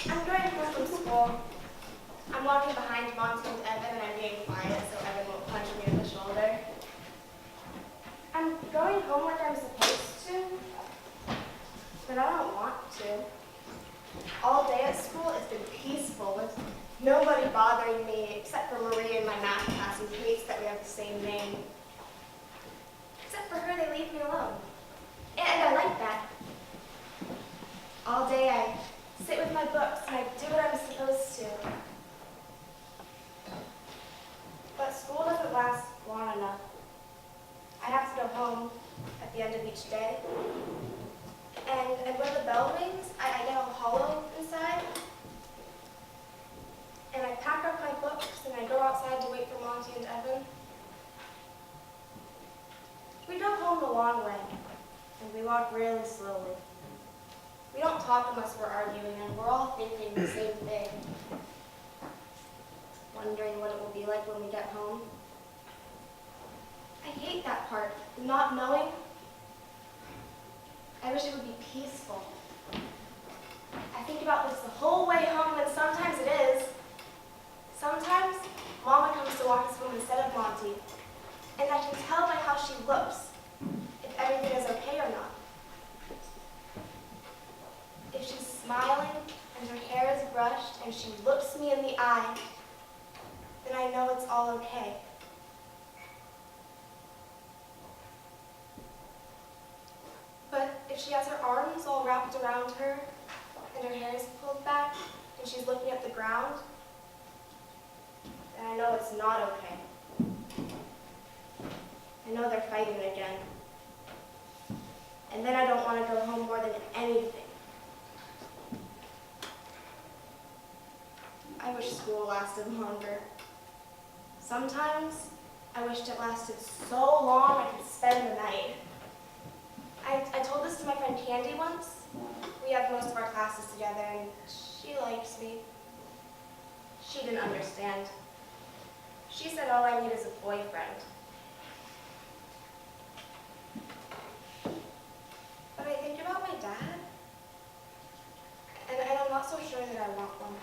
I'm going home from school. I'm walking behind Monty and Evan, and I'm being quiet so Evan won't punch me in the shoulder. I'm going home like I'm supposed to, but I don't want to. All day at school, it's been peaceful with nobody bothering me except for Marie in my math class who hates that we have the same name. Except for her, they leave me alone. And I like that. All day I sit with my books and I do what I'm supposed to. But school doesn't last long enough. I have to go home at the end of each day. And when the bell rings, I get all hollow inside. And I pack up my books and I go outside to wait for Monty and Evan. We go home the long way, and we walk really slowly. We don't talk unless we're arguing, and we're all thinking the same thing. Wondering what it will be like when we get home. I hate that part, not knowing. I wish it would be peaceful. I think about this the whole way home, and sometimes it is. Sometimes, Mama comes to walk us home instead of Monty, and I can tell by how she looks if everything is okay or not. If she's smiling and her hair is brushed and she looks me in the eye, then I know it's all okay. But if she has her arms all wrapped around her and her hair is pulled back and she's looking at the ground, then I know it's not okay. I know they're fighting again. And then I don't want to go home more than anything. I wish school lasted longer. Sometimes I wished it lasted so long I could spend the night. I told this to my friend Candy once. We have most of our classes together and she likes me. She didn't understand. She said all I need is a boyfriend. But I think about my dad, and I'm not so sure that I want one.